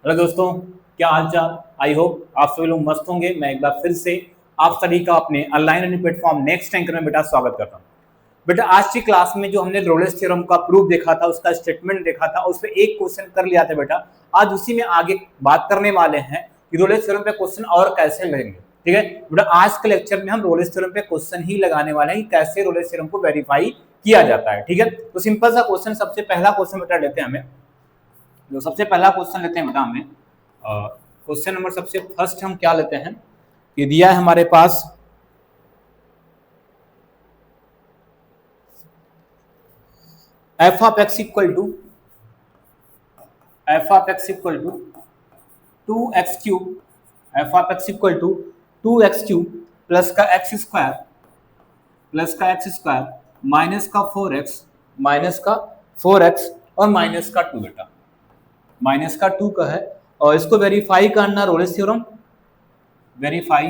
Hello दोस्तों, क्या हाल चाल। आई होप आप सभी लोग मस्त होंगे। मैं एक बार फिर से आप सभी का अपने online learning platform next anchor में बेटा स्वागत करता हूं। बेटा आज की क्लास में जो हमने रोलेस थ्योरम का प्रूफ देखा था, उसका स्टेटमेंट देखा था, उस पर एक क्वेश्चन कर लिया था बेटा। आज उसी में आगे बात करने वाले हैं कि रोलेस थ्योरम पे क्वेश्चन और कैसे लगेंगे। ठीक है बेटा, आज के लेक्चर में हम रोलेस थ्योरम पे क्वेश्चन ही लगाने वाले हैं कि कैसे रोलेस थ्योरम को वेरीफाई किया जाता है। ठीक है, तो सिंपल सा क्वेश्चन, सबसे पहला क्वेश्चन बेटा लेते हैं हमें। जो सबसे पहला क्वेश्चन लेते हैं बेटा हमें, क्वेश्चन नंबर सबसे फर्स्ट हम क्या लेते हैं कि दिया है हमारे पास f of x equal to two x cube, f of x equal to two x cube plus का एक्स स्क्वायर माइनस का फोर एक्स और माइनस का टू बेटा, माइनस का टू का है। और इसको वेरीफाई करना Rolle's theorem, verify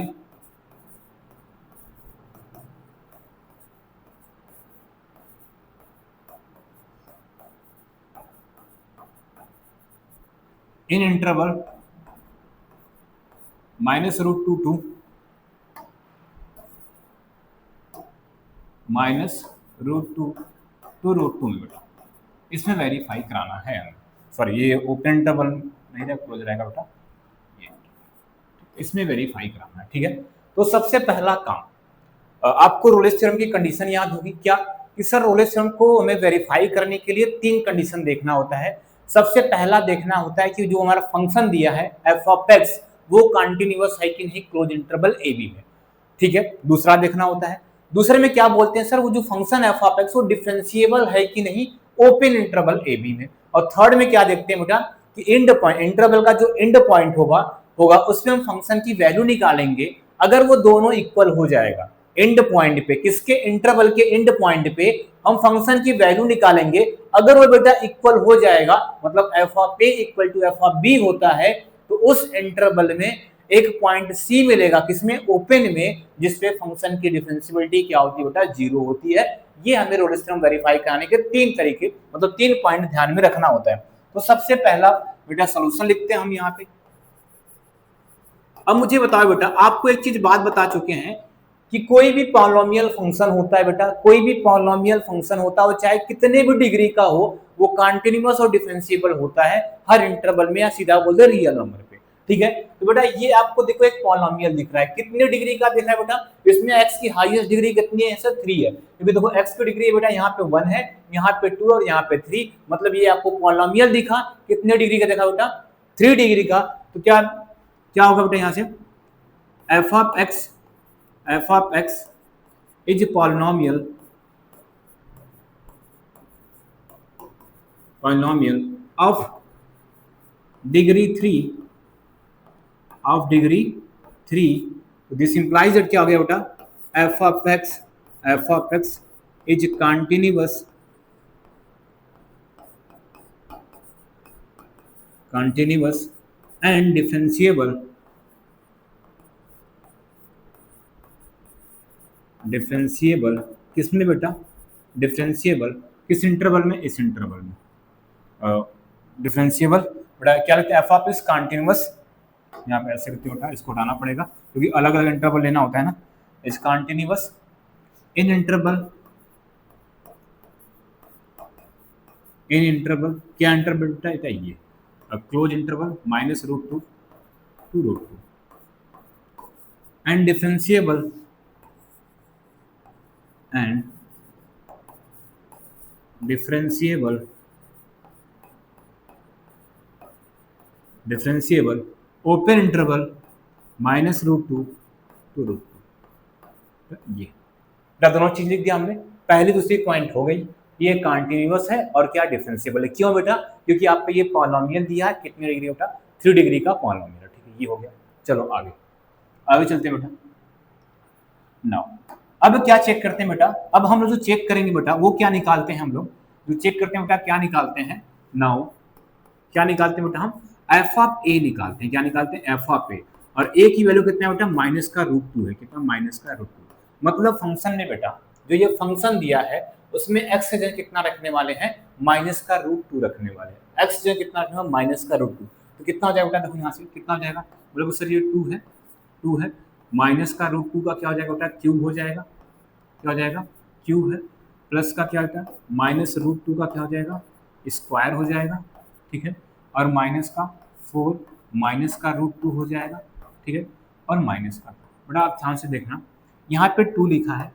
in interval minus root two to minus root two to root root two बेटा इसमें वेरीफाई कराना है। सॉरी, ये ओपन इंटरवल नहीं रहेगा, क्लोज रहेगा बेटा, ये इसमें वेरीफाई कराना है। ठीक है, तो सबसे पहला काम, आपको रोलेस थ्योरम की कंडीशन याद होगी क्या कि सर रोलेस थ्योरम को हमें वेरीफाई करने के लिए तीन कंडीशन देखना होता है। सबसे पहला देखना होता है कि जो हमारा फंक्शन दिया है एफ ऑफ एक्स वो कंटिन्यूअस है कि नहीं क्लोज इंटरवल ए बी में। ठीक है, दूसरा देखना होता है, दूसरे में क्या बोलते हैं सर, वो जो फंक्शन एफ ऑफ एक्स वो डिफरेंशिएबल है कि नहीं ओपन इंटरवल ए बी में। और थर्ड में क्या देखते हैं बेटा कि एंड पॉइंट, इंटरवल का जो एंड पॉइंट होगा होगा उसमें हम फंक्शन की वैल्यू निकालेंगे। अगर वो दोनों इक्वल हो जाएगा, एंड पॉइंट पे, किसके, इंटरवल के एंड पॉइंट पे हम फंक्शन की वैल्यू निकालेंगे। अगर वो बेटा इक्वल हो जाएगा, मतलब f of a equal to f of b होता है, तो उस इंटरवल में एक पॉइंट सी मिलेगा, किसमें, ओपन में, जिसपे फंक्शन की डिफरेंशिएबिलिटी क्या होती है बेटा, जीरो होती है। ये हमें रोलेस थ्योरम वेरीफाई कराने के तीन तरीके, मतलब तीन पॉइंट ध्यान में रखना होता है। तो सबसे पहला बेटा सोल्यूशन लिखते हैं हम यहाँ पे। अब मुझे बताओ बेटा, आपको एक चीज बात बता चुके हैं कि कोई भी पॉलिनोमियल फंक्शन होता है बेटा, कोई भी पॉलिनोमियल फंक्शन होता है, वो चाहे कितने भी डिग्री का हो, वो कंटीन्यूअस और डिफरेंशिएबल होता है हर इंटरवल में, या सीधा बोल दे रियल नंबर पे। ठीक है, तो बेटा ये आपको देखो एक पॉलिनोमियल दिख रहा है, कितने डिग्री का दिख रहा है बेटा, इसमें एक्स की हाईएस्ट डिग्री कितनी है सर, 3 है, क्योंकि देखो एक्स की डिग्री बेटा यहाँ पे 1 है, यहाँ पे 2 और यहाँ पे 3, मतलब ये आपको पॉलिनोमियल दिखा, कितने डिग्री का देखा बेटा, 3 डिग्री का। तो क्या क्या होगा बेटा यहाँ से, F of x is polynomial of degree 3, of degree 3। This implies that क्या हो गया बेटा, f of x is continuous and differentiable किसमें बेटा, डिफरेंशिएबल किस इंटरवल में, इस इंटरवल में डिफरेंशिएबल बेटा क्या लगता है, एफ ऑफ एक्स कंटिन्यूअस, यहाँ पे ऐसे करते बेटा, इसको हटाना पड़ेगा क्योंकि अलग अलग इंटरवल लेना होता है ना। इस कंटिन्यूअस इन इंटरवल क्या इंटरवल बेटा, ये close interval minus root two to root two and differentiable open interval minus root two to root two. ये दोनों चीज लिख दिया हमने, पहली दूसरी पॉइंट हो गई, ये कंटिन्यूअस है और क्या डिफरेंशिएबल है। क्यों बेटा, क्योंकि आप पे ये पॉलिनोमियल दिया है, कितनी डिग्री बेटा, 3 डिग्री का पॉलिनोमियल। ठीक है, ये हो गया। चलो आगे चलते हैं बेटा। नाउ अब क्या चेक करते हैं बेटा, अब हम लोग जो चेक करेंगे बेटा वो क्या निकालते हैं, हम लोग जो चेक करते हैं बेटा क्या निकालते हैं, नाउ क्या निकालते हैं बेटा, हम एफ ऑफ ए निकालते हैं। क्या निकालते हैं, एफ ऑफ ए, और ए की वैल्यू कितना है बेटा, माइनस का रूट टू है। कितना, माइनस का रूट टू। मतलब फंक्शन ने बेटा जो ये फंक्शन दिया है उसमें एक्स जगह कितना रखने वाले हैं, माइनस का रूट टू रखने वाले हैं। एक्स जगह कितना रखने वाले, माइनस का रूट टू। तो कितना हो जाएगा बेटा, देखो यहाँ से कितना हो जाएगा, बोलोगे सर ये 2 है, माइनस का रूट 2 का क्या हो जाएगा बेटा, क्यूब हो जाएगा, क्या हो जाएगा, क्यूब है, प्लस का क्या होता है, माइनस रूट 2 का क्या हो जाएगा, स्क्वायर हो जाएगा, ठीक है, और माइनस का 4 माइनस का रूट 2 हो जाएगा, ठीक है, और माइनस का बेटा आप ध्यान से देखना, यहाँ पे 2 लिखा है,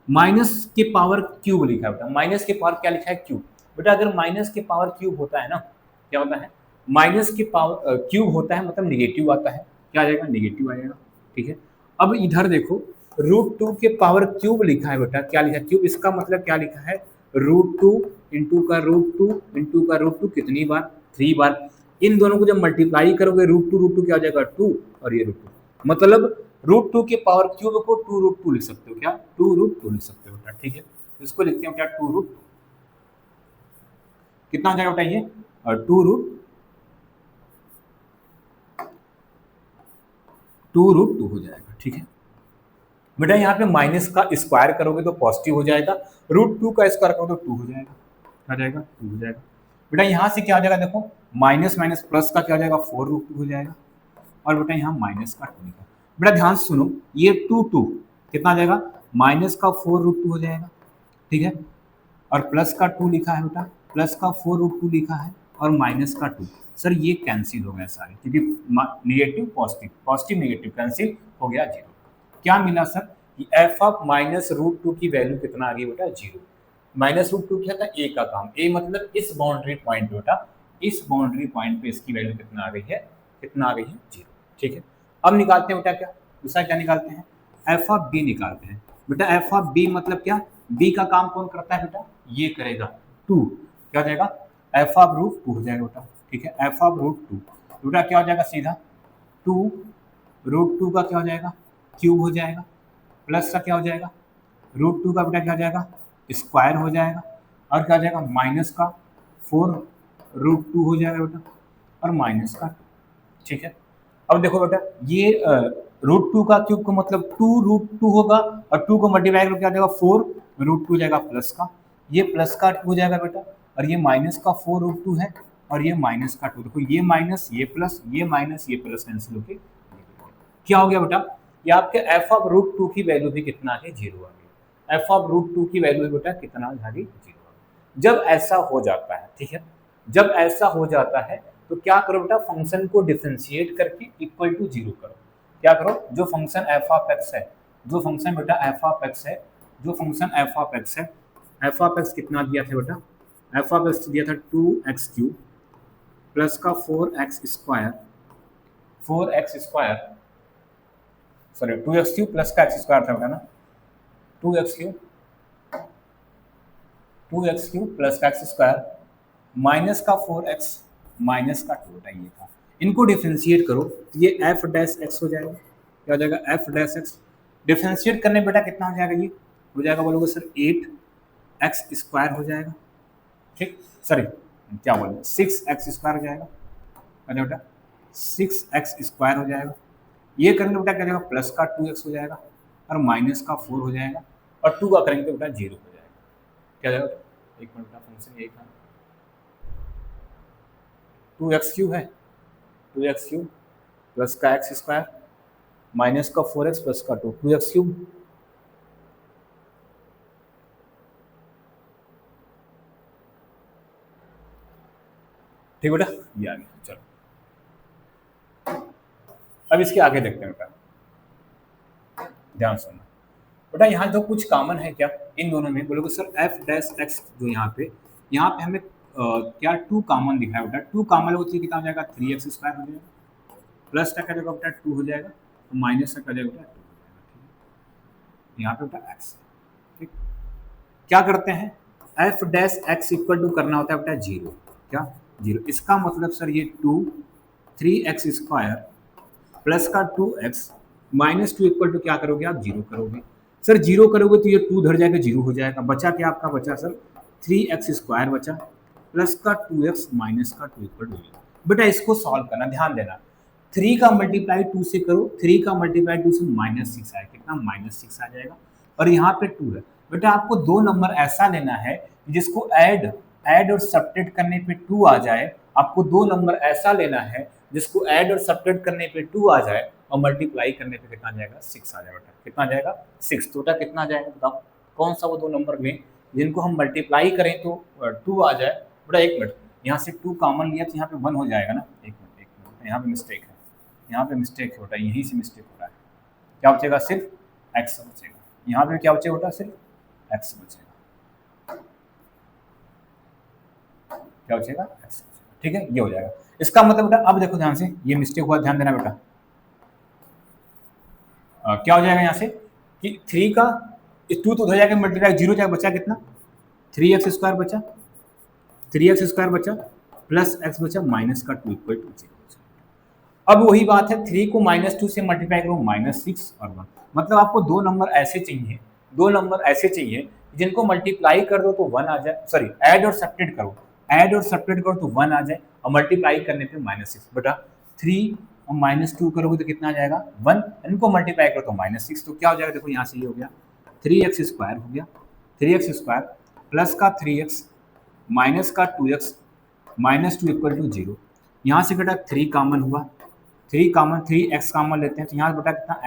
माइनस के पावर क्यूब लिखा है बेटा, माइनस के पावर क्या लिखा है, क्यूब। बेटा अगर माइनस के पावर क्यूब होता है ना, क्या होता है, माइनस के पावर क्यूब होता है मतलब निगेटिव आता है, क्या आ जाएगा, निगेटिव आएगा, ठीक है। अब इधर देखो रूट 2 के पावर क्यूब लिखा है बेटा, क्या लिखा है, क्यूब, इसका मतलब क्या लिखा है, रूट 2 इंटू का रूट 2 इंटू का रूट 2 कितनी बार, 3 बार। इन दोनों को जब मल्टीप्लाई करोगे रूट 2 क्या हो जाएगा, 2, और ये रूट 2, मतलब रूट 2 के पावर क्यूब को 2 रूट 2 लिख सकते हो, क्या 2 रूट 2 लिख सकते हो बेटा, ठीक है। इसको लिखते हैं क्या, 2 रूट, कितना हो जाएगा बेटा ये, और 2 रूट 2 हो जाएगा, ठीक है। बेटा यहाँ पे माइनस का स्क्वायर करोगे तो पॉजिटिव हो जाएगा, रूट 2 का स्क्वायर करोगे तो 2 हो जाएगा, क्या जाएगा, 2 हो जाएगा। बेटा यहाँ से क्या हो जाएगा, देखो माइनस माइनस प्लस का क्या हो जाएगा, 4 रूट 2 हो जाएगा, और बेटा यहाँ माइनस का 2 लिखा। बेटा ध्यान से सुनो, ये 2 कितना आ जाएगा, माइनस का 4 रूट 2 हो जाएगा, ठीक है, और प्लस का 2 लिखा है बेटा, प्लस का 4 रूट 2 लिखा है, और माइनस का 2। सर ये कैंसिल हो गया सारे, क्योंकि negative positive, positive negative cancel हो गया, 0। क्या मिला सर, कि एफ ऑफ माइनस रूट 2 की वैल्यू कितना आ गई बेटा, 0। माइनस रूट 2 क्या था, ए का काम, ए मतलब इस बाउंड्री पॉइंट बेटा, इस बाउंड्री पॉइंट पे इसकी वैल्यू कितना आ गई है, कितना आ गई है, 0, ठीक है। अब निकालते हैं बेटा, क्या दूसरा क्या निकालते हैं, एफ ऑफ बी निकालते हैं। बेटा एफ ऑफ बी मतलब क्या, बी का काम कौन करता है बेटा, ये करेगा, 2, क्या हो जाएगा, एफ ऑफ रूट 2 हो जाएगा बेटा, ठीक है, एफ ऑफ रूट 2, बेटा क्या हो जाएगा, सीधा 2 रूट 2 का क्या हो जाएगा, क्यूब हो जाएगा, प्लस का क्या हो जाएगा, रूट 2 का बेटा क्या हो जाएगा, स्क्वायर हो जाएगा, और क्या हो जाएगा, माइनस का 4 रूट 2 हो जाएगा बेटा, और माइनस का 2, ठीक है। अब देखो बेटा ये रूट 2 का क्यूब का मतलब 2 रूट 2 होगा, और 2 को मल्टीप्लाई करके क्या हो जाएगा, 4 रूट 2 जाएगा प्लस का, ये प्लस का 2 हो जाएगा बेटा, और ये माइनस का 4 रूट 2 है, और ये माइनस का 2, देखो ये माइनस ये प्लस, ये माइनस ये प्लस कैंसिल होके क्या हो गया बेटा, ये आपके एफ ऑफ रूट 2 की वैल्यू भी कितना है, 0 आ गई। एफ ऑफ रूट 2 की वैल्यू बेटा कितना आ गई, 0 आ गई। जब ऐसा हो जाता है, ठीक है, जब ऐसा हो जाता है तो क्या करो बेटा, फंक्शन को डिफरेंशिएट करके इक्वल टू 0 करो। क्या करो, जो फंक्शन एफ ऑफ एक्स है, जो फंक्शन बेटा एफ ऑफ एक्स है, जो फंक्शन एफ ऑफ एक्स है, एफ ऑफ एक्स कितना दिया था बेटा, एफ ऑफ एक्स दिया था 2x³ प्लस का 4x square, 4x square sorry 2x³ plus का x स्क्वायर था बेटा ना, 2x³ प्लस का x स्क्वायर माइनस का 4x माइनस का 2 बेटा ये था। इनको डिफरेंशिएट करो तो ये f डैश x हो जाएगा, क्या हो जाएगा, f डैश x। डिफरेंशिएट करने बेटा कितना हो जाएगा, ये हो जाएगा, बोलोगे सर 8x स्क्वायर हो जाएगा, ठीक, सॉरी क्या बोले 6x स्क्वायर हो जाएगा, अच्छा बेटा 6x स्क्वायर हो जाएगा। ये करेंगे बेटा क्या जाएगा, प्लस का 2x हो जाएगा, और माइनस का 4 हो जाएगा, और 2 का करेंगे तो बेटा 0 हो जाएगा, क्या जाएगा, एक मिनट का फंक्शन यही था, 2x³ है, 2x³ प्लस का x स्क्वायर माइनस का 4x प्लस का 2, 2x³, ठीक बेटा, ये आ गया। चलो अब इसके आगे देखते हैं बेटा, ध्यान सुनना बेटा, यहाँ जो कुछ कॉमन है क्या इन दोनों में, बोलोगे सर एफ डैश एक्स, जो यहाँ पे हमें क्या 2 कॉमन दिखा है बेटा, 2 कॉमन होती है कितना हो जाएगा, 3x स्क्वायर हो जाएगा, प्लस का क्या जाएगा बेटा 2 हो जाएगा, तो माइनस का क्या जाएगा बेटा 2 हो जाएगा, ठीक है, यहाँ पे बेटा x, ठीक। क्या करते हैं, f dash x equal to करना होता है बेटा 0, क्या 0, इसका मतलब सर ये 3x स्क्वायर प्लस का 2x माइनस 2 इक्वल टू क्या करोगे आप, 0 करोगे। सर 0 करोगे तो ये 2 धर जाएगा, 0 हो जाएगा, बचा क्या आपका, बचा सर 3x स्क्वायर बचा, प्लस का 2x माइनस का 2 इक्वल टू 0। बेटा इसको सॉल्व करना, ध्यान देना, 3 का मल्टीप्लाई 2 से करो, 3 का मल्टीप्लाई 2 से -6 आएगा, कितना -6 आ जाएगा, और यहाँ पे 2 है। बेटा आपको 2 नंबर ऐसा लेना है जिसको ऐड और सब्ट्रैक्ट करने पे 2 आ जाए, आपको 2 नंबर ऐसा लेना है जिसको ऐड और सब्ट्रैक्ट करने पे 2 आ जाए और मल्टीप्लाई करने पे कितना आ जाएगा 6 आ जाएगा बेटा। कितना आ जाएगा 6। तो बेटा कितना आ जाएगा बताओ, कौन सा वो दो नंबर में जिनको हम मल्टीप्लाई करें तो 2 आ जाए। बेटा एक मिनट, यहाँ से 2 कॉमन लिया तो यहाँ पे 1 हो जाएगा ना। एक मिनट यहाँ पे मिस्टेक है, यहाँ पे मिस्टेक है बेटा, यहीं से मिस्टेक हो रहा है। क्या बचेगा सिर्फ एक्स बचेगा, यहाँ पे क्या बचेगा बेटा सिर्फ एक्स बचेगा। क्या बचेगा एक्स बचेगा, ठीक है ये हो जाएगा। इसका मतलब बेटा अब देखो ध्यान से, ये मिस्टेक हुआ ध्यान देना बेटा। क्या हो जाएगा यहाँ से कि 3 का 2 तो हो जाएगा मल्टीप्लाई, 0 जाएगा, बचा कितना 3x स्क्वायर बचा, 3x स्क्वायर बचा प्लस x बचा माइनस का 2 इक्वल टू 0। अब वही बात है, 3 को -2 से मल्टीप्लाई करो -6 और 1। मतलब आपको दो नंबर ऐसे चाहिए, दो नंबर ऐसे चाहिए जिनको मल्टीप्लाई कर दो तो 1 आ जाए, सॉरी ऐड और सब्ट्रैक्ट करो, ऐड और सब्ट्रैक्ट करो तो 1 आ जाए और मल्टीप्लाई करने पे -6। बेटा 3 और -2 करोगे तो कितना आ जाएगा 1, इनको मल्टीप्लाई करो तो -6। तो क्या हो जाएगा देखो यहाँ से ये हो गया 3x स्क्वायर हो गया, 3x स्क्वायर प्लस का 3x माइनस का 2x -2 इक्वल टू 0। यहाँ से बेटा 3 कॉमन हुआ, 3x कॉमन लेते हैं तो यहाँ बेटा कितना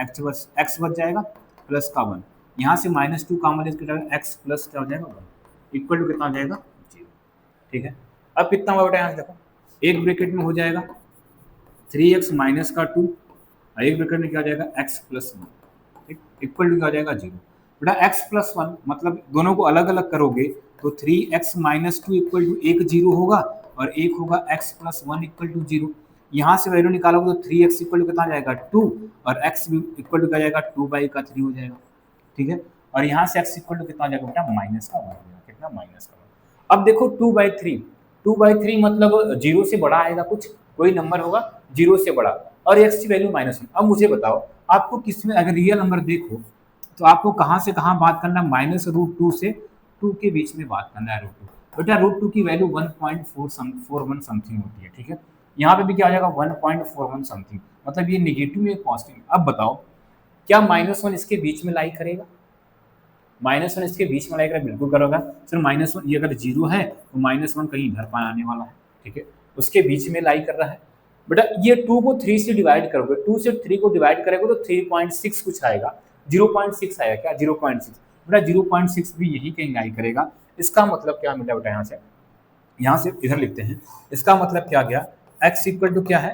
x बच जाएगा प्लस का 1। यहाँ से -2 कॉमन लेते हैं x प्लस क्या हो जाएगा 1 इक्वल टू कितना हो जाएगा 0। ठीक है, अब कितना हुआ बेटा यहाँ से देखो, एक ब्रैकेट में हो जाएगा 3x माइनस का 2 और एक ब्रैकेट में क्या हो जाएगा x प्लस 1 इक्वल टू क्या हो जाएगा 0। बेटा x प्लस 1 मतलब दोनों को अलग अलग करोगे तो 3x माइनस 2 इक्वल टू एक 0 होगा और एक होगा x प्लस 1 इक्वल टू 0। यहाँ से वैल्यू निकालोगे तो 3x इक्वल टू कितना आ जाएगा 2 और x इक्वल टू क्या जाएगा 2/3 हो जाएगा। ठीक है, और यहाँ से x इक्वल टू कितना आ जाएगा बेटा माइनस का 1 हो जाएगा, कितना माइनस का 1। अब देखो 2/3 मतलब 0 से बड़ा आएगा, कुछ कोई नंबर होगा 0 से बड़ा और x की वैल्यू -1। अब मुझे बताओ आपको किसमें अगर रियल नंबर देखो तो आपको कहाँ से कहाँ बात करना है, -√2 से 2 के बीच में बात करना है √2। बेटा √2 की वैल्यू 1.41 समथिंग होती है। ठीक है, यहाँ पे भी क्या हो जाएगा 1.41 समथिंग, मतलब ये नेगेटिव में पॉजिटिव। अब बताओ क्या -1 इसके बीच में लाई करेगा, -1 इसके बीच में लाई करेगा, बिल्कुल करोगा सर। -1 ये अगर 0 है तो -1 कहीं इधर पर आने वाला है। ठीक है, उसके बीच में लाई कर रहा है। बेटा ये 2 को 3 से डिवाइड करोगे, 2 से 3 को डिवाइड करोगे तो 3.6 कुछ आएगा, 0.6 आएगा क्या 0.6। बेटा 0.6 भी यही कहीं लाई करेगा। इसका मतलब क्या मिला बेटा, यहाँ से इधर लिखते हैं, इसका मतलब क्या गया x इक्वल टू क्या है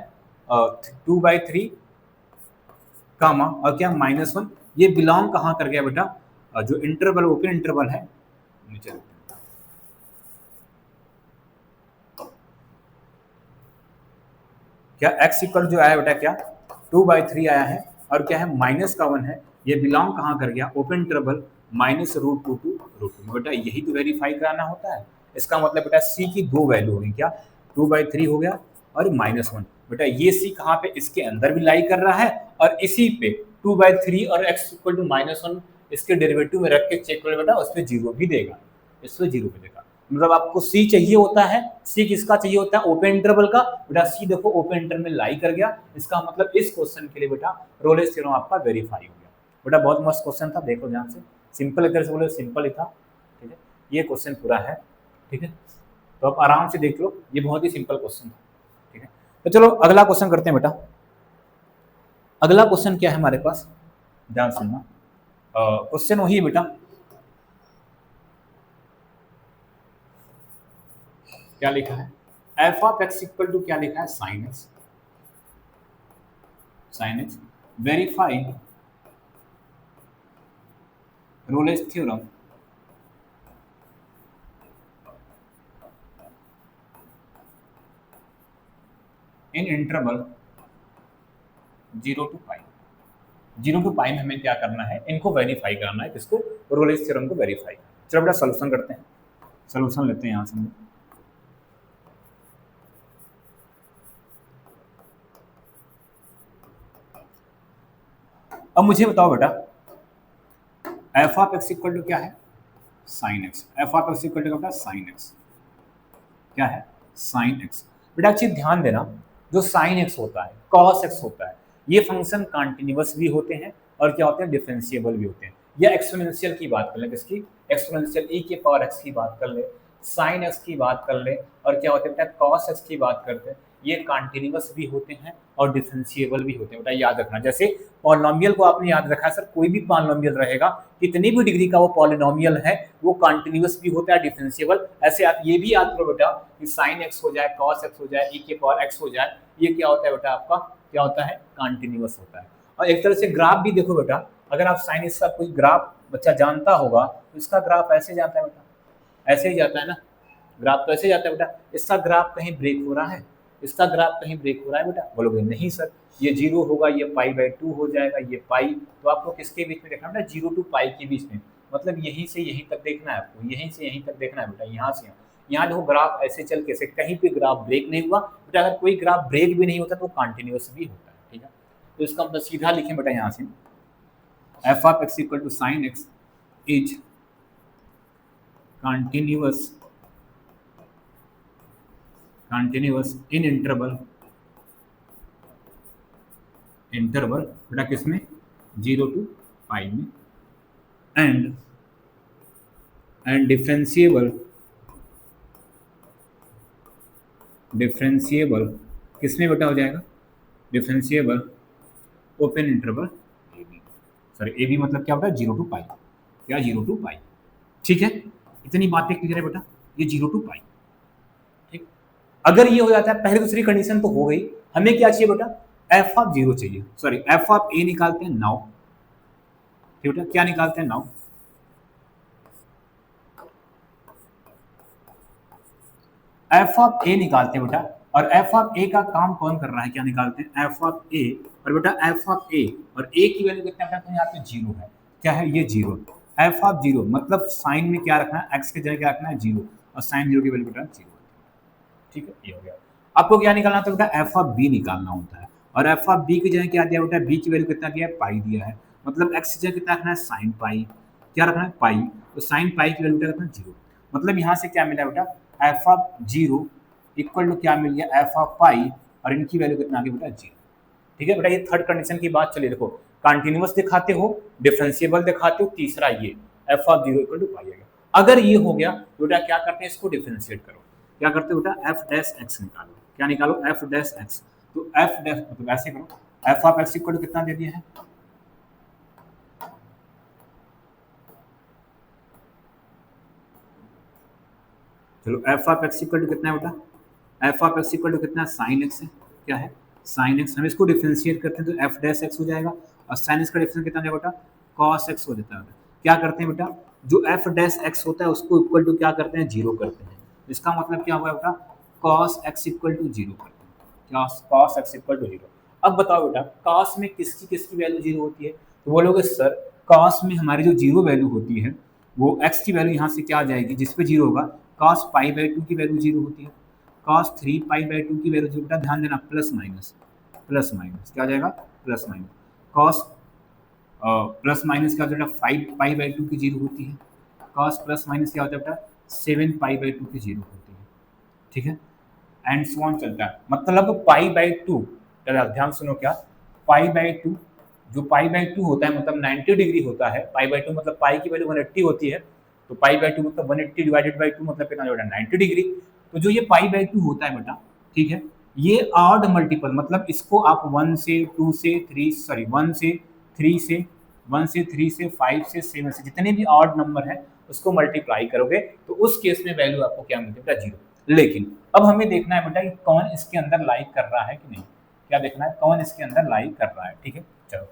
2/3 कामा और क्या -1। ये बिलोंग कहाँ कर गया बेटा, जो इंटरवल ओपन इंटरवल है नीचे, क्या x इक्वल जो आया बेटा क्या 2/3 आया है और क्या है माइनस का 1 है। ये बिलोंग कहाँ कर गया ओपन इंटरवल -√2 टू √2। बेटा यही तो वेरीफाई कराना होता है। इसका मतलब बेटा c की दो वैल्यू होगी, क्या 2/3 हो गया और -1। बेटा ये c कहाँ पे इसके अंदर भी लाई कर रहा है और इसी पे 2/3 और x इक्वल टू -1 इसके डेरिवेटिव में रख के चेक करो बेटा, उस पर 0 भी देगा, इस पर 0 भी देगा। मतलब आपको सी चाहिए होता है, सी किसका चाहिए होता है ओपन इंटरवल का। बेटा सी देखो ओपन इंटरवल में लाई कर गया, इसका मतलब इस क्वेश्चन के लिए बेटा रोलेस थ्योरम आपका वेरीफाई हो गया। बेटा बहुत मस्त क्वेश्चन था, देखो ध्यान से, सिंपल एक तरह से बोले सिंपल ही था। ठीक है, ये क्वेश्चन पूरा है। ठीक है, तो आप आराम से देख लो, ये बहुत ही सिंपल क्वेश्चन था। ठीक है, तो चलो अगला क्वेश्चन करते हैं बेटा। अगला क्वेश्चन क्या है हमारे पास, ध्यान सुनना। क्वेश्चन वही है बेटा, क्या लिखा है f of x equal to क्या लिखा है sine x verify Rolle's theorem in interval 0 to π। 0 to π में हमें क्या करना है, इनको वेरीफाई करना है, किसको रोलेस थ्योरम को वेरीफाई। चलो बेटा सॉल्यूशन करते हैं, सॉल्यूशन लेते हैं यहाँ से। अब मुझे बताओ बेटा f of x equal to क्या है sine x. F of x equal to क्या साइन एक्स, क्या है साइन एक्स। बेटा अच्छी ध्यान देना, जो साइन एक्स होता है कॉस एक्स होता है, ये फंक्शन कॉन्टिन्यूअस भी होते हैं और क्या होते हैं डिफरेंशिएबल भी होते हैं। या एक्सपोनेंशियल की बात कर ले, किसकी एक्सपोनेंशियल e के पावर x की बात कर ले, साइन एक्स की बात कर ले और क्या होते हैं बेटा कॉस एक्स की बात करते हैं। ये कंटिन्यूअस भी होते हैं और डिफरेंशिएबल भी होते हैं, बेटा याद रखना। जैसे पॉलिनोमियल को आपने याद रखा सर, कोई भी पॉलिनोमियल रहेगा, कितनी भी डिग्री का वो पॉलिनोमियल है, वो कंटिन्यूअस भी होता है, डिफरेंशिएबल। ऐसे आप ये भी याद करो बेटा कि sin x हो जाए, cos x हो जाए, e के पावर x हो जाए, ये क्या होता है बेटा आपका, क्या होता है, कंटिन्यूअस होता है। और एक तरह से ग्राफ भी देखो बेटा, अगर आप sin x का कोई ग्राफ बच्चा जानता होगा तो इसका ग्राफ ऐसे जाता है बेटा, ऐसे ही जाता है ना, ग्राफ तो ऐसे जाता है बेटा। इसका ग्राफ कहीं ब्रेक हो रहा है, इसका ग्राफ कहीं ब्रेक हो रहा है बेटा, बोलोगे नहीं सर, ये 0 होगा, ये π/2 हो जाएगा, ये पाई, तो आपको किसके बीच में देखना बेटा, 0 to π के बीच में, मतलब यहीं से यहीं तक देखना है आपको, यहीं से यहीं तक देखना है बेटा, यहाँ से यहाँ देखो ग्राफ ऐसे चल के से कहीं पे ग्राफ ब्रेक नहीं हुआ बेटा। अगर कोई ग्राफ ब्रेक भी नहीं होता तो कंटिन्यूअस भी होता है, ठीक है। तो इसका मतलब सीधा लिखें बेटा यहाँ से, f of x equal to sin x is continuous in interval बेटा किसमें, 0 to π में, and differentiable किसमें बेटा हो जाएगा, differentiable open interval a b, sorry a b मतलब क्या बेटा, 0 to π, क्या 0 to π, ठीक है। इतनी बातें क्लियर है बेटा, ये 0 to π, ठीक। अगर ये हो जाता है, पहले दूसरी कंडीशन तो हो गई, हमें क्या चाहिए बेटा, f ऑफ 0 चाहिए, सॉरी f ऑफ a निकालते हैं नाउ, ठीक बेटा, क्या निकालते हैं नाउ, f ऑफ a निकालते हैं बेटा। और f ऑफ a का काम कौन कर रहा है, क्या निकालते हैं, f ऑफ a, और बेटा f ऑफ a और a की वैल्यू कितना बेटा, तो यहाँ पे 0 है, क्या है ये 0, f ऑफ 0 मतलब साइन में क्या रखना है, x के जगह क्या रखना है 0, और साइन 0 की वैल्यू बेटा 0, ठीक है, ये हो गया। आपको क्या निकालना था बेटा, f ऑफ b निकालना होता है, और f ऑफ b की जगह क्या दिया बेटा, b की वैल्यू कितना दिया है, पाई दिया है, मतलब x की जगह कितना रखना है, साइन पाई, क्या रखना है, पाई, तो साइन पाई की वैल्यू बेटा कितना 0, मतलब यहाँ से क्या मिला बेटा, f ऑफ 0 इक्वल टू क्या मिल गया, f ऑफ पाई, और इनकी वैल्यू कितना आ गई बेटा 0, ठीक है बेटा। ये थर्ड कंडीशन की बात चलिए, देखो कंटिन्यूअस दिखाते हो, डिफरेंशिएबल दिखाते हो, तीसरा ये f ऑफ 0 इक्वल टू पाई आ गया। अगर ये हो गया तो बेटा क्या करते हैं, इसको डिफरेंशिएट करो, क्या करते हो बेटा, f डैश x निकालो, क्या निकालो, f डैश x, तो f डैश मतलब ऐसे करो, f of x equal to कितना दे दिया है, चलो f of x equal to कितना है बेटा, f of x equal to कितना, sin x है, क्या है, sin x, हम इसको डिफरेंशिएट करते हैं तो f डैश x हो जाएगा, और sin x का डिफरेंस कितना है बेटा, cos x हो जाता है। क्या करते हैं बेटा, जो f डैश x होता है उसको इक्वल टू क्या करते हैं, 0 करते हैं, इसका मतलब क्या हुआ बेटा, cos x इक्वल टू 0 करते हैं, क्या cos x इक्वल टू 0। अब बताओ बेटा cos में किसकी वैल्यू 0 होती है, तो बोलोगे सर cos में हमारी जो 0 वैल्यू होती है वो x की वैल्यू यहाँ से क्या आ जाएगी, जिस पे 0 होगा, cos π/2 की वैल्यू 0 होती है, cos 3π/2 की वैल्यू 0, बेटा ध्यान देना, प्लस माइनस क्या आ जाएगा, plus minus, cos plus minus क्या होता है, 5π/2 की 0 होती है, cos प्लस माइनस क्या होता है बेटा, 7π/2 की 0 होती है, ठीक है, एंड सो ऑन चलता है। मतलब π/2, ध्यान सुनो, क्या π/2, जो π/2 होता है मतलब 90 डिग्री होता है, π/2 मतलब पाई की वैल्यू 180 होती है, तो π/2 मतलब 180 डिवाइडेड बाई 2 मतलब कितना होगा, 90 डिग्री। तो जो ये π/2 होता है बेटा, ठीक है, ये ऑड मल्टीपल, मतलब इसको आप 1 से 2 से 3 सॉरी 1 से 3 से 1 से 3 से 5 से 7 से जितने भी ऑड नंबर है उसको मल्टीप्लाई करोगे तो उस केस में वैल्यू आपको क्या मिलती है, 0। लेकिन अब हमें देखना है बेटा कि कौन इसके अंदर लाइक कर रहा है कि नहीं, क्या देखना है, कौन इसके अंदर लाइक कर रहा है, ठीक है। चलो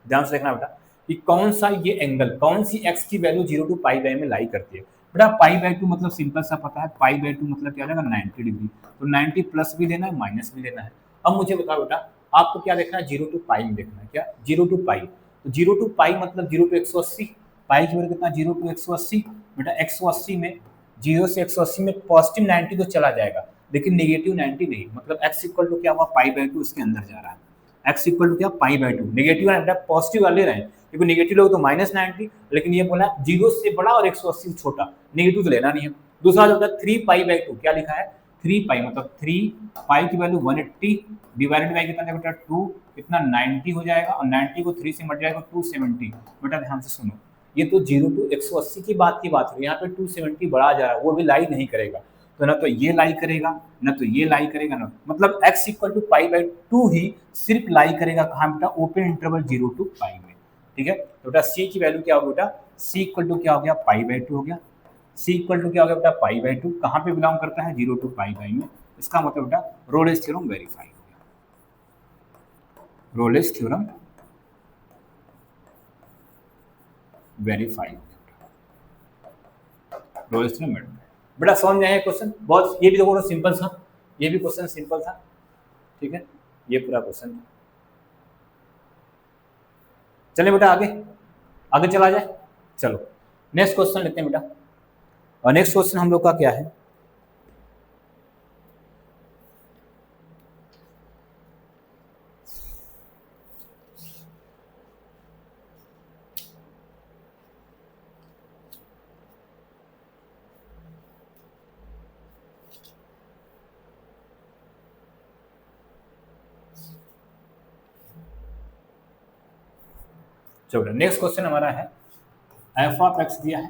ध्यान से देखना बेटा कि कौन सा ये एंगल, कौन सी x की वैल्यू 0 to π/2 में लाई करती है। बेटा π/2 मतलब सिंपल सा पता है, π/2 मतलब क्या आ जाएगा, 90 डिग्री, तो 90 प्लस भी लेना है माइनस भी लेना है। अब मुझे बताओ बेटा आपको क्या देखना है, 0 to π में देखना है, क्या 0 to π, तो 0 to π मतलब 0 to 180, पाई की वैल्यू कितना, 0 to 180, बेटा 180 में 0 से 180 में पॉजिटिव 90 तो चला जाएगा लेकिन नेगेटिव 90 नहीं, मतलब x इक्वल टू क्या हुआ, π/2 इसके अंदर जा रहा है, x इक्वल टू क्या, π/2, नेगेटिव है बेटा, पॉजिटिव वाले रहे क्योंकि नेगेटिव लोग तो -90, लेकिन ये बोला 0 से बड़ा और 180 से छोटा, नेगेटिव तो लेना नहीं है। दूसरा जो होता है 3π/2, क्या लिखा है 3π, मतलब 3π की वैल्यू 180 डिवाइडेड बाई कितना बेटा 2, कितना 90 हो जाएगा, और 90 को 3 से मल्टीप्लाई करो 270। बेटा ध्यान से सुनो, ये तो 0 to 180 की बात हो रही है, यहाँ पे 270 बढ़ा जा रहा है, वो भी लाई नहीं करेगा। तो ना तो ये लाई करेगा, ना तो ये लाई करेगा, ना मतलब x equal to pi by 2 ही सिर्फ लाई करेगा कहाँ बेटा, ओपन इंटरवल 0 टू पाई में। ठीक है, तो बेटा c की वैल्यू क्या होगी बेटा, c इक्वल टू क्या हो गया, पाई बाई 2 हो गया। c इक्वल टू क्या हो गया बेटा, पाई बाई 2, कहाँ पे बिलोंग करता है, 0 टू पाई बाई में। इसका मतलब बेटा रोलेस थ्योरम वेरीफाई हो गया, Rolle's theorem verify, Rolle's theorem verify. बेटा समझ में आया क्वेश्चन, बहुत ये भी देखो सिंपल था, ये भी क्वेश्चन सिंपल था। ठीक है, ये पूरा क्वेश्चन था। चले बेटा आगे, आगे चला जाए। चलो नेक्स्ट क्वेश्चन लेते हैं बेटा, और नेक्स्ट क्वेश्चन हम लोग का क्या है, चलो नेक्स्ट क्वेश्चन हमारा है एफ ऑफ एक्स दिया है,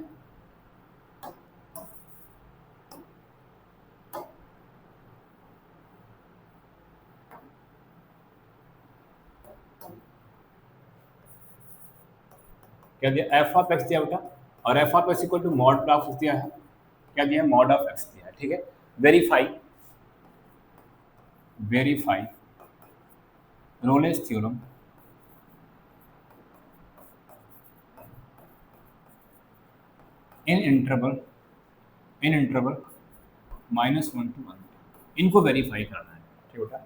क्या दिया, एफ ऑफ एक्स दिया बेटा, और f of x equal to mod of x दिया है, क्या दिया है, मॉड ऑफ एक्स दिया है। ठीक है, verify, verify Rolle's theorem in interval -1 to 1, इनको वेरीफाई करना है। ठीक बेटा,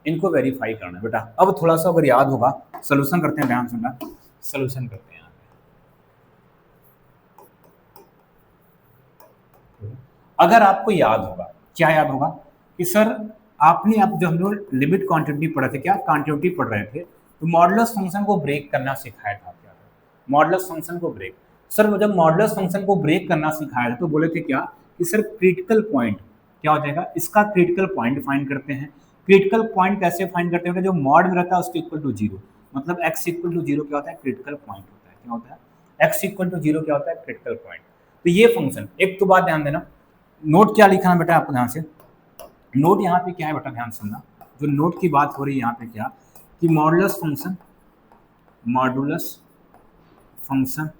इनको वेरीफाई करना है बेटा। अब थोड़ा सा अगर याद होगा, सोल्यूशन करते हैं, ध्यान सुनना, सोल्यूशन करते हैं। अगर आपको याद होगा, क्या याद होगा कि सर आपने, आप जो हम लोग लिमिट क्वांटिटी पढ़ रहे थे, क्या क्वांटिटी पढ़ रहे थे, तो मॉडुलस फंक्शन को ब्रेक करना सिखाया था। क्या था मॉडुलस फंक्शन को ब्रेक, सर जब मॉडुलस फंक्शन को ब्रेक करना सिखाया था तो बोले थे क्या कि सर क्रिटिकल पॉइंट क्या हो जाएगा, इसका क्रिटिकल पॉइंट फाइंड करते हैं। क्रिटिकल पॉइंट कैसे फाइंड करते हैं, जो मॉड में रहता है उसके इक्वल टू 0, मतलब x इक्वल टू 0 क्या होता है, क्रिटिकल पॉइंट होता है। क्या होता है, x इक्वल टू 0 क्या होता है, क्रिटिकल पॉइंट। तो ये फंक्शन, एक तो बात ध्यान देना, नोट क्या लिखा है बेटा आपको ध्यान से, नोट यहाँ पे क्या है बेटा, ध्यान सुनना, जो नोट की बात हो रही है यहाँ पे क्या, कि modulus function, modulus function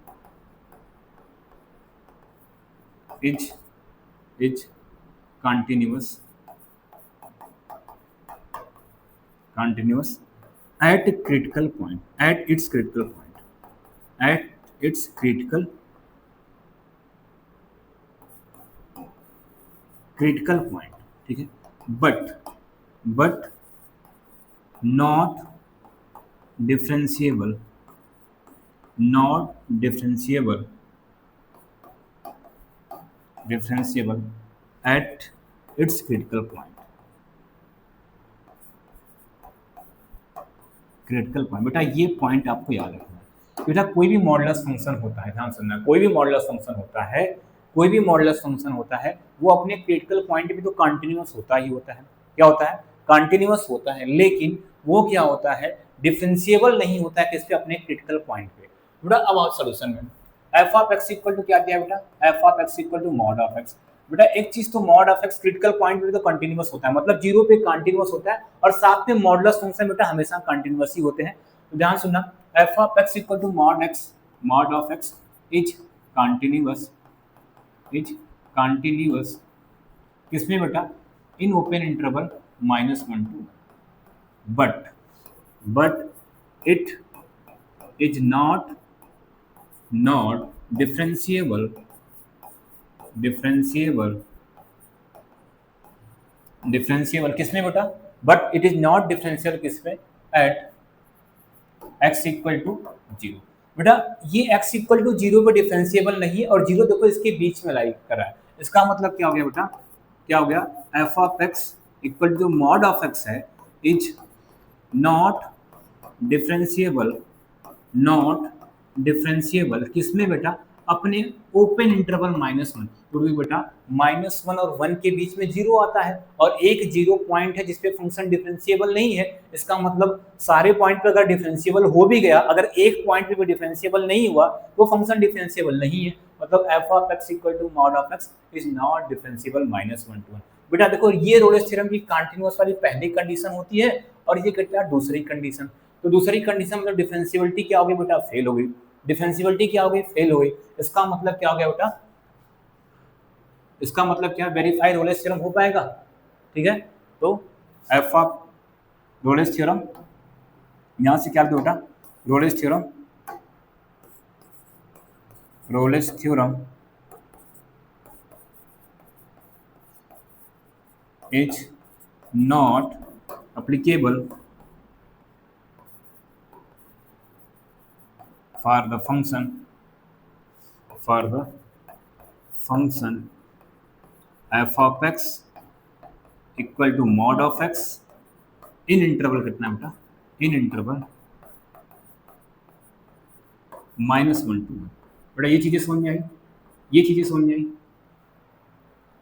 is continuous at critical point, at its critical point, at its critical point, ठीक है, but not differentiable at its critical point, critical point. बेटा ये पॉइंट आपको याद रखना है। बेटा कोई भी मॉडुलस फंक्शन होता है, ध्यान सुनना, कोई भी मॉडुलस फंक्शन होता है, कोई भी मॉडुलस फंक्शन होता है, वो अपने क्रिटिकल पॉइंट पे तो कंटिन्यूअस होता ही होता है। क्या होता है, कंटिन्यूअस होता है, लेकिन वो क्या होता है, डिफरेंशिएबल नहीं होता है किस पे, अपने क्रिटिकल पॉइंट पे। बेटा अब आओ सोल्यूशन में, f of x equal to क्या दिया बेटा, f of x equal to mod of x. बेटा एक चीज तो mod of x critical point पे तो कंटिन्यूअस होता है, मतलब 0 पे कंटिन्यूअस होता है, और साथ में मॉडुलस फंक्शन बेटा हमेशा कंटिन्यूअस ही होते हैं। तो ध्यान सुनना, f of x equal to mod of x is continuous किसमें बेटा, in open interval -1 to 1, but it is not differentiable किसमें बेटा, but it is not differential किसमें, एट x इक्वल टू 0। बेटा ये x इक्वल टू 0 पे differentiable नहीं है, और 0 देखो इसके बीच में लाई कर रहा है। इसका मतलब क्या हो गया बेटा, क्या हो गया, f of x equal to mod of x है, इज नॉट डिफरेंशिएबल किसमें बेटा, अपने ओपन इंटरवल -1, क्योंकि बेटा -1 और 1 के बीच में 0 आता है, और एक 0 पॉइंट है जिसपे फंक्शन डिफरेंशिएबल नहीं है। इसका मतलब सारे पॉइंट पर अगर डिफरेंशिएबल हो भी गया, अगर एक पॉइंट पे भी डिफरेंशिएबल नहीं हुआ तो फंक्शन डिफरेंशिएबल नहीं है। मतलब f of x equal to mod of x is not differentiable -1 to 1। बेटा देखो ये रोलेस थ्योरम की कंटीन्यूअस वाली पहली कंडीशन होती है और ये कितना दूसरी कंडीशन। तो दूसरी कंडीशन मतलब डिफरेंशिएबिलिटी क्या हो गई बेटा, फेल हो गई। डिफरेंशिएबिलिटी क्या हो गई, फेल हो गई। इसका मतलब क्या हो गया बेटा, इसका मतलब क्या, वेरीफाई रोलेस थ्योरम हो पाएगा। ठीक है, तो एफ ऑफ रोलेस थ्योरम, यहां से क्या लिखते बेटा, Rolle's theorem, Rolle's theorem is not applicable for the function f of x equal to mod of x in interval कितना बेटा, इन इंटरवल -1 to 1। बेटा ये चीजें समझ में आई, ये चीजें समझ में आई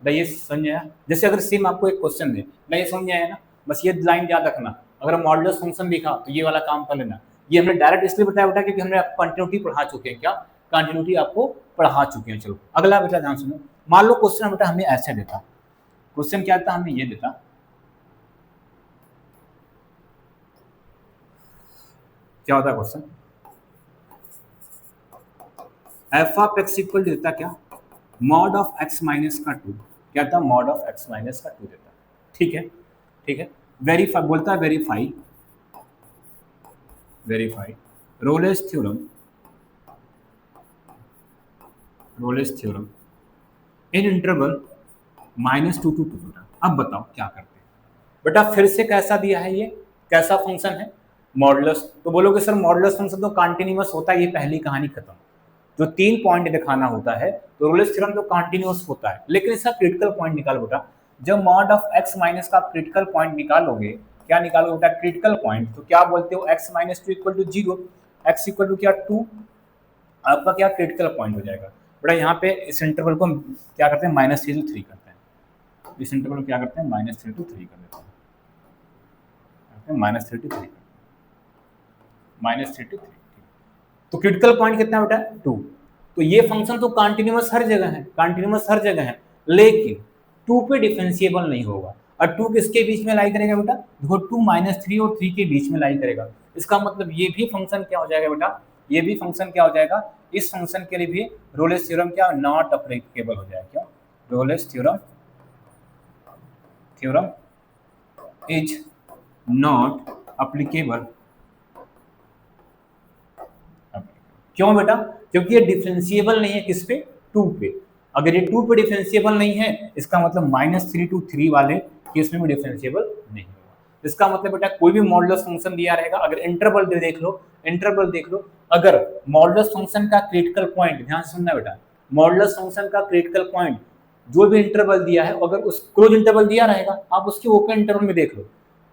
बेटा, ये समझ में आया। जैसे अगर सेम आपको एक क्वेश्चन दे, मैं ये समझ में आया ना, बस ये लाइन याद रखना, अगर मॉडुलस फंक्शन दिखा तो ये वाला काम कर लेना। ये हमने डायरेक्ट इसलिए बताया बेटा क्योंकि हमने आपको कंटिन्यूटी पढ़ा चुके हैं। क्या कंटिन्यूटी आपको पढ़ा चुके हैं। चलो अगला बेटा ध्यान सुनो, मान लो क्वेश्चन बेटा हमें ऐसे देता, क्वेश्चन क्या था, हमें ये देता, क्या होता question, f of x equal देता क्या, मॉड ऑफ एक्स माइनस का 2, क्या था, मॉड ऑफ एक्स माइनस का 2 देता। ठीक है, ठीक है, वेरीफाई बोलता है, verify, verify Rolle's theorem, Rolle's theorem in interval -2 to 2 बेटा। अब बताओ क्या करते हैं बेटा, फिर से कैसा दिया है, ये कैसा फंक्शन है, मॉडुलस। तो बोलोगे सर मॉडुलस फंक्शन तो कंटीन्यूअस होता है, ये पहली कहानी खत्म। जो 3 पॉइंट दिखाना होता है तो रोलेस थ्योरम तो कंटीन्यूअस होता है, लेकिन इसका क्रिटिकल पॉइंट निकालो बेटा। जब मॉड ऑफ एक्स माइनस का क्रिटिकल पॉइंट निकालोगे, क्या निकालोगे बेटा, क्रिटिकल पॉइंट, तो क्या बोलते हो, x minus 2 equal to 0, x equal to क्या 2, आपका क्या क्रिटिकल पॉइंट हो जाएगा बेटा। यहाँ पे इस इंटरवल को क्या करते हैं, -3 to 3 करते हैं, इस इंटरवल को क्या करते हैं, -3 to 3 कर देते हैं, -3 to 3, -3 to 3। तो क्रिटिकल पॉइंट कितना बेटा, 2। तो ये फंक्शन तो कंटीन्यूअस हर जगह है, कंटीन्यूअस हर जगह है, लेकिन 2 पे डिफरेंशिएबल नहीं होगा। और 2 किसके बीच में लाई करेगा बेटा, देखो 2 -3 और 3 के बीच में लाई करेगा। इसका मतलब ये भी फंक्शन क्या हो जाएगा बेटा, ये भी फंक्शन क्या हो जाएगा, इस फंक्शन के लिए भी रोलेस थ्योरम क्या नॉट एप्लीकेबल हो जाएगा। क्या, Rolle's theorem, theorem is not applicable. क्यों बेटा, क्योंकि ये डिफरेंशिएबल नहीं है किस पे, 2 पे। अगर ये 2 पे डिफरेंशिएबल नहीं है, इसका मतलब -3 to 3 वाले केस में भी डिफरेंशिएबल नहीं होगा। इसका मतलब बेटा कोई भी मॉडुलस फंक्शन दिया रहेगा, अगर इंटरवल देख लो, इंटरवल देख लो, अगर मॉडुलस फंक्शन का क्रिटिकल पॉइंट, ध्यान से सुनना बेटा, मॉडुलस फंक्शन का क्रिटिकल पॉइंट जो भी इंटरवल दिया है, अगर उस क्लोज इंटरवल दिया रहेगा, आप उसके ओपन इंटरवल में देख लो,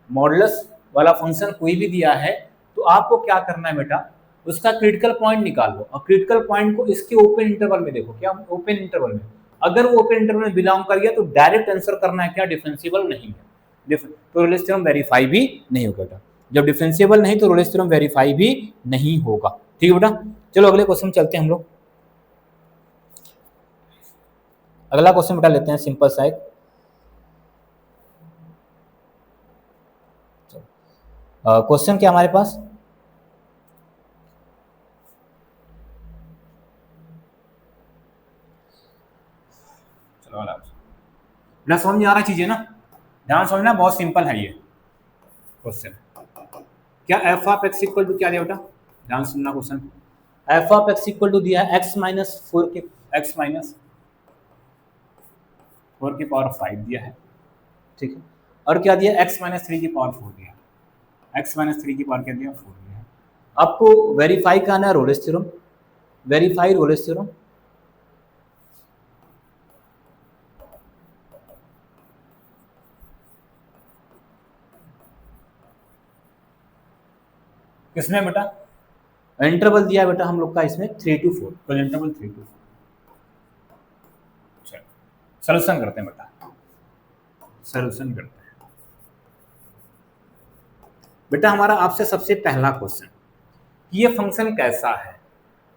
मॉडुलस वाला फंक्शन कोई भी दिया है, तो आपको क्या करना है बेटा, उसका क्रिटिकल पॉइंट निकाल लो और क्रिटिकल पॉइंट को इसके ओपन इंटरवल में देखो। क्या, ओपन इंटरवल में, अगर वो ओपन इंटरवल में बिलोंग कर गया तो डायरेक्ट आंसर करना है क्या, डिफरेंशिएबल नहीं है, तो रोलेस थ्योरम वेरीफाई भी नहीं होगा बेटा। जब डिफरेंशिएबल नहीं तो रोलेस थ्योरम वेरीफाई भी नहीं होगा। ठीक है बेटा, चलो अगले क्वेश्चन चलते हैं हम लोग। अगला क्वेश्चन बेटा लेते हैं सिंपल सा एक, क्वेश्चन क्या हमारे पास, ना समझ में आ रहा चीजें ना, ध्यान समझना, बहुत सिंपल है ये क्वेश्चन। क्या f of x equal to क्या दिया बेटा, ध्यान सुनना question, f of x equal to दिया है x-4 के x-4 की पावर 5 दिया है। ठीक है, और क्या दिया, x-3 की पावर 4 दिया, x-3 की पावर क्या दिया, 4 दिया है। आपको वेरीफाई करना है Rolle's theorem, verify Rolle's theorem. किसमें बेटा, इंटरवल दिया बेटा हम लोग का इसमें 3 to 4, तो इंटरवल 3 to 4। चलो सॉल्यूशन करते हैं बेटा, सॉल्यूशन करते हैं बेटा। हमारा आपसे सबसे पहला क्वेश्चन, ये फंक्शन कैसा है,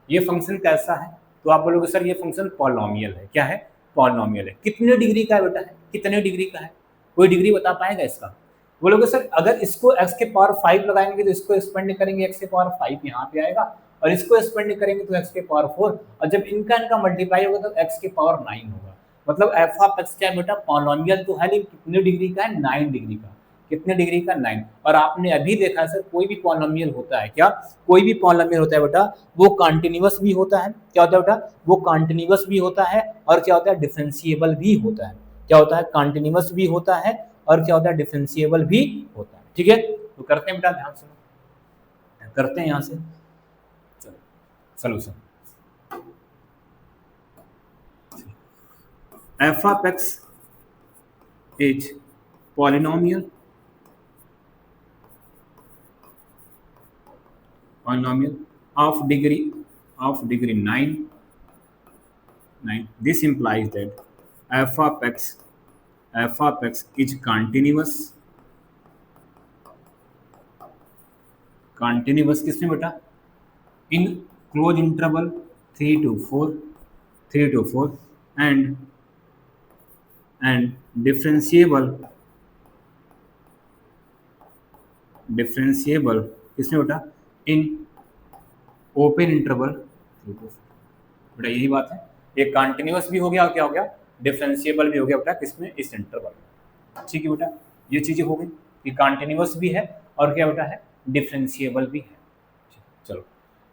ये फंक्शन कैसा है, तो आप बोलोगे सर ये फंक्शन पॉलिनोमियल है। क्या है? पॉलिनोमियल है। कितने डिग्री का बेटा है? कितने डिग्री का है? कोई डिग्री बता पाएगा इसका? बोलोगे सर अगर इसको x के पावर 5 लगाएंगे तो इसको एक्सपेंड करेंगे x के पावर 5 यहाँ पे आएगा, और इसको एक्सपेंड करेंगे तो x के पावर 4, और जब इनका मल्टीप्लाई होगा तो x के पावर 9 होगा। मतलब एफ ऑफ एक्स क्या है बेटा? पॉलिनोमियल तो है, लेकिन कितने डिग्री का है? 9 डिग्री का। कितने डिग्री का? 9। और आपने अभी देखा सर कोई भी पॉलिनोमियल होता है, क्या कोई भी पॉलिनोमियल होता है बेटा, वो कॉन्टिन्यूअस भी होता है। क्या होता है बेटा? वो कॉन्टिन्यूअस भी होता है, और क्या होता है? डिफरेंशिएबल भी होता है। क्या होता है? कॉन्टिन्यूअस भी होता है, और क्या होता है? डिफरेंशिएबल भी होता है। ठीक है, तो करते हैं बेटा, ध्यान से करते हैं यहाँ से solution. f of x is polynomial of degree 9. This implies that f of x is continuous किसमें बेटा? in closed interval 3 to 4 and differentiable किसमें बेटा? In open interval 3 to 4। बेटा यही बात है, एक कंटिन्यूअस भी हो गया और क्या हो गया? डिफरेंशिएबल भी हो गया बेटा, किसमें? इस इंटरवल में। ठीक है बेटा, ये चीजें हो गई कि कंटिन्यूअस भी है और क्या बेटा है? डिफरेंशिएबल भी है। चलो,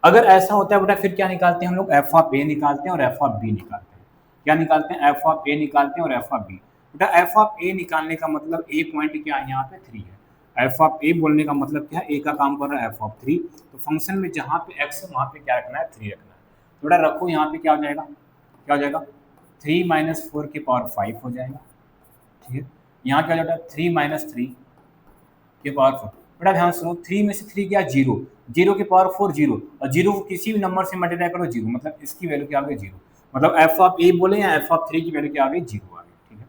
अगर ऐसा होता है बेटा फिर क्या निकालते हैं हम लोग? एफ ऑफ ए निकालते हैं और एफ ऑफ बी निकालते हैं। क्या निकालते हैं? एफ ऑफ ए निकालते हैं और एफ ऑफ बी। बेटा एफ ऑफ ए निकालने का मतलब ए पॉइंट क्या है? यहाँ पे 3 है। एफ ऑफ ए बोलने का मतलब क्या है? ए का काम कर रहा है एफ ऑफ 3। तो फंक्शन में जहाँ पे एक्स है वहाँ पे क्या रखना है? 3 रखना है। तो बेटा रखो, यहाँ पे क्या हो जाएगा? क्या हो जाएगा? 3 - 4 की पावर 5 हो जाएगा। ठीक है, यहाँ क्या हो जाएगा? 3 - 3 की पावर 4। बेटा ध्यान सुनो, 3 में से 3 क्या? 0। 0 की पावर 4 0, और 0 को किसी भी नंबर से मल्टीप्लाई करो 0, मतलब इसकी वैल्यू क्या आ गई? 0। मतलब एफ ऑफ ए बोले या एफ ऑफ 3 की वैल्यू क्या आ गई? 0 आ गई। ठीक है,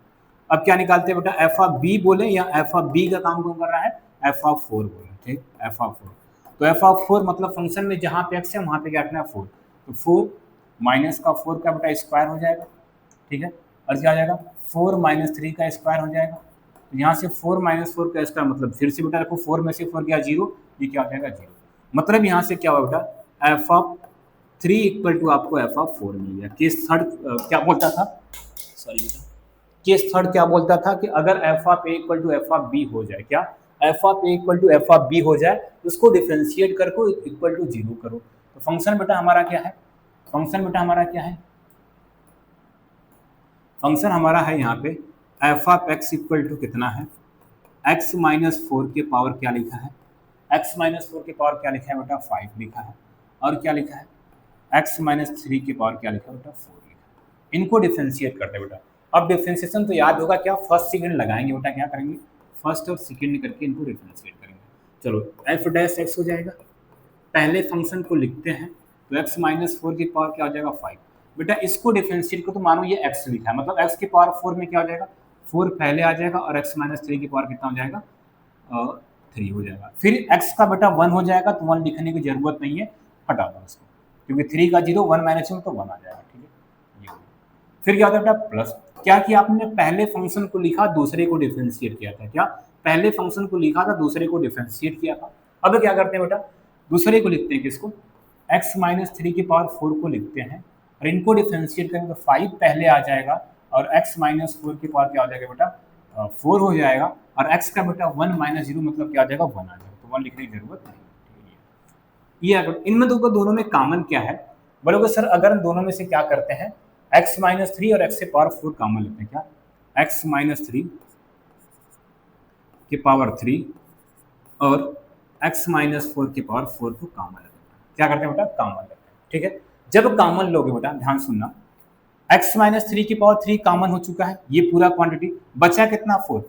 अब क्या निकालते हैं बेटा? एफ ऑफ बी बोले या एफ ऑफ बी का काम कौन कर रहा है? एफ ऑफ 4 बोले। ठीक, एफ ऑफ 4। तो एफ ऑफ 4 मतलब फंक्शन में जहाँ पे एक्स है वहाँ पे क्या रखना है? 4। तो 4 माइनस का 4 का बेटा स्क्वायर हो जाएगा। ठीक है, और क्या आ जाएगा? 4 - 3 का स्क्वायर हो जाएगा। तो यहाँ से 4 - 4 का स्क्वायर मतलब फिर से बेटा देखो 4 में से 4 गया 0, ये क्या हो जाएगा? 0। मतलब यहाँ से क्या हुआ बेटा? एफ ऑफ 3 इक्वल टू आपको एफ ऑफ 4 मिल गया। केस थर्ड क्या बोलता था? सॉरी बेटा, केस थर्ड क्या बोलता था कि अगर f of a equal to f of b हो जाए, क्या f of a equal to f of b हो जाए, उसको डिफरेंशिएट करके इक्वल टू 0 करो। तो फंक्शन बेटा हमारा क्या है? फंक्शन बेटा हमारा क्या है? फंक्शन हमारा है यहाँ पे f of x equal to कितना है? x - 4 के पावर क्या लिखा है? x - 4 के पावर क्या लिखा है बेटा? 5 लिखा है। और क्या लिखा है? x - 3 के पावर क्या लिखा है बेटा? 4 लिखा है। इनको डिफरेंशिएट करते हैं बेटा। अब डिफरेंशिएशन तो याद होगा, क्या फर्स्ट सेकंड लगाएंगे बेटा, क्या करेंगे? फर्स्ट और सेकंड करके इनको डिफरेंशिएट करेंगे। चलो, एफ डैश एक्स हो जाएगा। पहले फंक्शन को लिखते हैं तो x - 4 की पावर क्या हो जाएगा? 5। बेटा इसको डिफरेंशिएट करो तो मानो ये x लिखा है, मतलब x की पावर 4 में क्या हो जाएगा? 4 पहले आ जाएगा और x - 3 की पावर कितना हो जाएगा? 3 हो जाएगा। फिर x का बेटा 1 हो जाएगा, तो 1 लिखने की जरूरत नहीं है, हटा दो उसको, क्योंकि 3 का 0 1 - 1 तो 1 आ जाएगा। ठीक है, ये हो गया। फिर क्या होता है बेटा? प्लस। क्या किया आपने? पहले फंक्शन को लिखा, दूसरे को डिफरेंशिएट किया था। क्या पहले फंक्शन को लिखा था, दूसरे को डिफरेंशिएट किया था। अब क्या करते हैं बेटा? दूसरे को लिखते हैं, किसको? x - 3 की पावर 4 को लिखते हैं, और इनको डिफरेंशिएट करेंगे तो 5 पहले आ जाएगा, और x - 4 की पावर क्या हो जाएगा बेटा? 4 हो जाएगा, और x का बेटा 1 - 0 मतलब क्या आ जाएगा? 1 आ जाएगा। तो 1 लिखने की जरूरत नहीं। ये अगर इनमें दोनों में कॉमन क्या है? बोलोगे सर अगर हम दोनों में से क्या करते हैं, x - 3 और x से पावर 4 कॉमन लेते हैं। क्या x - 3 की पावर 3 और x - 4 की पावर 4 को कॉमन लेते हैं। क्या करते हैं बेटा? कॉमन लेते हैं। ठीक है, जब कॉमन लोगे बेटा, ध्यान सुनना, x - 3 की पावर 3 कॉमन हो चुका है, ये पूरा क्वांटिटी बचा कितना? 4।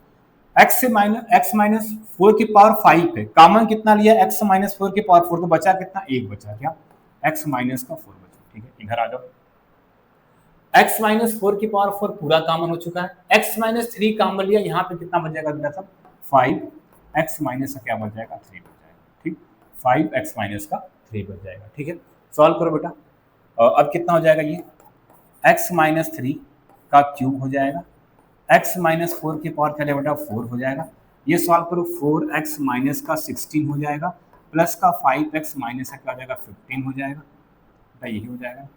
x - 4 की पावर 5 है, कॉमन कितना लिया? x - 4 की पावर 4, तो बचा कितना? 1 बचा। क्या x - 4 बचा। ठीक है, इधर आ जाओ। x - 4 की पावर 4 पूरा कॉमन हो चुका है, x - 3 कॉमन लिया, यहाँ पे कितना बच जाएगा बेटा? सब 5, x माइनस का क्या बच जाएगा? 3 बच जाएगा। ठीक, 5x - का 3 बच जाएगा। ठीक है, सॉल्व करो बेटा। अब कितना हो जाएगा ये x माइनस 3 का क्यूब हो जाएगा, x माइनस 4 की पावर क्या बेटा 4 हो जाएगा। ये सॉल्व करो 4x माइनस का 16 हो जाएगा, प्लस का 5x माइनस का क्या हो जाएगा 15 हो जाएगा बेटा, यही हो जाएगा।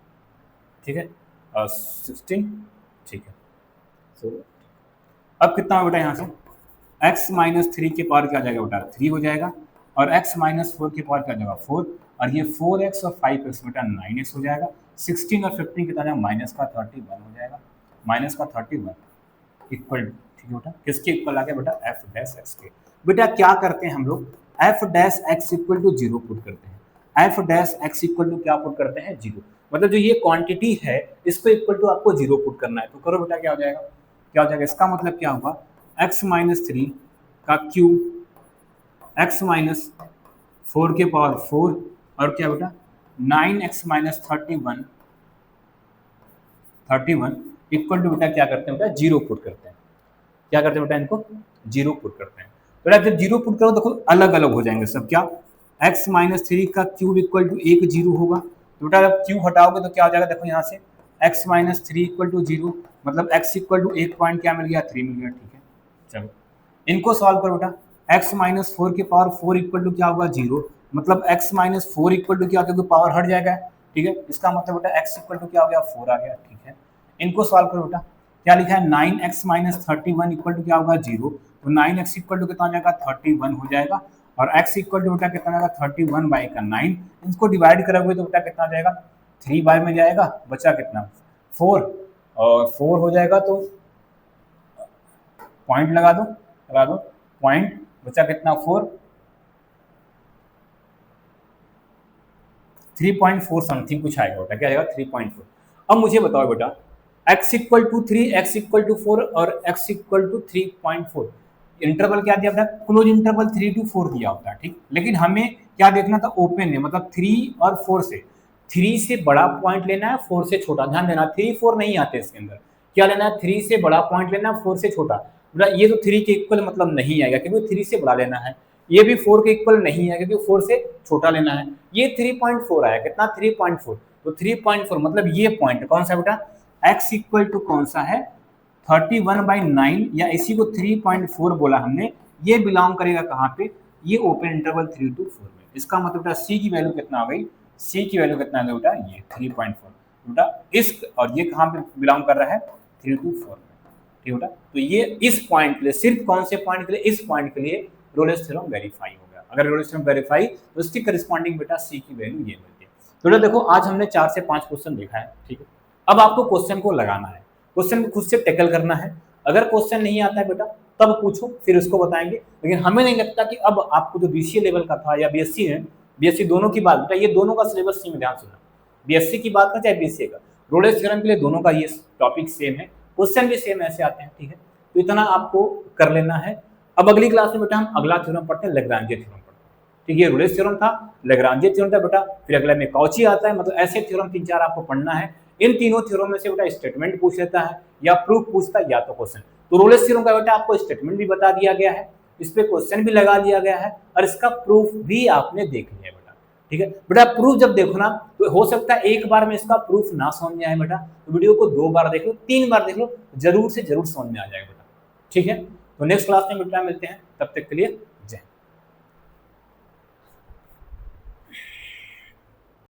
ठीक है 16 ठीक है। सो अब कितना हो बेटा यहाँ से x माइनस 3 की पावर क्या हो जाएगा बेटा 3 हो जाएगा, और x माइनस 4 की पावर क्या हो जाएगा 4, और ये 4x और 5x बेटा 9x हो जाएगा। 16 और 15 कितना जाएगा माइनस का 31 हो जाएगा, माइनस का 31 इक्वल, ठीक है बेटा किसके इक्वल आ गया बेटा एफ डैश एक्स के। बेटा क्या करते हैं हम लोग f dash x equal to 0 put करते हैं, f dash x equal to क्या पुट करते हैं 0, मतलब जो ये क्वांटिटी है इसको इक्वल टू आपको 0 पुट करना है। तो करो बेटा क्या हो जाएगा, क्या हो जाएगा, इसका मतलब क्या होगा x माइनस 3 का क्यूब x माइनस 4 के पावर 4 और क्या बेटा 9x माइनस 31 इक्वल टू बेटा क्या करते हैं बेटा 0 पुट करते हैं। क्या करते हैं बेटा इनको 0 पुट करते हैं। बेटा जब 0 पुट करो देखो अलग अलग हो जाएंगे सब, क्या x माइनस 3 का क्यूब इक्वल टू 1 0 होगा। तो बेटा जब क्यूब हटाओगे तो क्या हो जाएगा, देखो यहाँ से x माइनस 3 इक्वल टू 0, मतलब x इक्वल टू 1 पॉइंट क्या मिल गया 3 मिल गया। ठीक है चलो इनको सॉल्व करो बेटा, x माइनस 4 की पावर 4 इक्वल टू क्या होगा 0, मतलब x माइनस 4 इक्वल टू क्या होगा पावर हट जाएगा। ठीक है इसका मतलब बेटा x इक्वल टू क्या हो गया 4 आ गया। ठीक है इनको सॉल्व करो बेटा, क्या लिखा है 9x माइनस 31 इक्वल टू क्या होगा 0, तो 9x इक्वल टू कितना हो जाएगा 31 हो जाएगा, और x इक्वल टू बेटा कितना जाएगा 31 बाई का 9, इसको डिवाइड करोगे तो बेटा कितना जाएगा 3 बाई में जाएगा, बचा कितना 4, और 4 हो जाएगा तो पॉइंट लगा दो पॉइंट, बचा कितना 4, 3.4 समथिंग कुछ आएगा बेटा, क्या आएगा 3.4। अब मुझे बताओ बेटा x equal to 3, x equal to 4 और x इक्वल टू 3.4, इंटरवल क्या दिया था क्लोज इंटरवल 3 to 4 दिया होता है। ठीक लेकिन हमें क्या देखना था ओपन है, मतलब 3 और 4 से, 3 से बड़ा पॉइंट लेना है 4 से छोटा, ध्यान देना 3 4 नहीं आते इसके अंदर, क्या लेना है 3 से बड़ा पॉइंट लेना है 4 से छोटा। बेटा ये तो 3 के इक्वल मतलब नहीं आएगा क्योंकि 3 से बड़ा लेना है, ये भी 4 के इक्वल नहीं है क्योंकि 4 से छोटा लेना है। ये 3.4 आया कितना 3.4, तो 3.4 मतलब ये पॉइंट कौन सा बेटा x इक्वल टू कौन सा है 31/9 या इसी को 3.4 बोला हमने, ये बिलोंग करेगा कहाँ पे, ये ओपन इंटरवल 3 to 4 में। इसका मतलब बेटा c की वैल्यू कितना आ गई, c की वैल्यू कितना आ गई बेटा ये 3.4 बेटा इस, और ये कहाँ पे बिलोंग कर रहा है 3 to 4 में। ठीक बेटा तो ये इस पॉइंट के लिए, सिर्फ कौन से पॉइंट के लिए, इस पॉइंट के लिए रोलेस थ्योरम वेरीफाई हो गया। अगर रोलेस थ्योरम वेरीफाई तो इसकी करस्पॉन्डिंग बेटा c की वैल्यू ये मिलती है। तो बेटा देखो आज हमने 4 से 5 क्वेश्चन देखा है। ठीक है अब आपको क्वेश्चन को लगाना है, क्वेश्चन को खुद से टैकल करना है। अगर क्वेश्चन नहीं आता है बेटा तब पूछो फिर उसको बताएंगे, लेकिन हमें नहीं लगता कि अब आपको जो बीसीए लेवल का था या बीएससी है, बीएससी दोनों की बात बेटा, ये दोनों का सिलेबस सेम है, ध्यान सुनना, बीएससी की बात का चाहे बीसीए का, रोलेस थ्योरम के लिए दोनों का ये टॉपिक सेम है, क्वेश्चन भी सेम ऐसे आते हैं। ठीक है तो इतना आपको कर लेना है। अब अगली क्लास में बेटा हम अगला थ्योरम पढ़ते हैं, लैग्रांजे थ्योरम पढ़ते हैं। ठीक है रोलेस थ्योरम था, लैग्रांजे थ्योरम था बेटा, फिर अगले में कॉची आता है, मतलब ऐसे थ्योरम 3-4 आपको पढ़ना है। इन तीनों थ्योरम में से बेटा स्टेटमेंट पूछ लेता है या प्रूफ पूछता है या तो क्वेश्चन। तो रोलेस थ्योरम का बेटा आपको स्टेटमेंट भी बता दिया गया है, इस पे क्वेश्चन भी लगा दिया गया है और इसका प्रूफ भी आपने देख लिया बेटा। ठीक है बेटा प्रूफ जब देखो ना तो हो सकता है एक बार में इसका प्रूफ ना समझ में आए बेटा, तो वीडियो को 2 बार देख लो 3 बार देख लो, जरूर से जरूर समझ में आ जाएगा बेटा। ठीक है तो नेक्स्ट क्लास में बेटा मिलते हैं, तब तक के लिए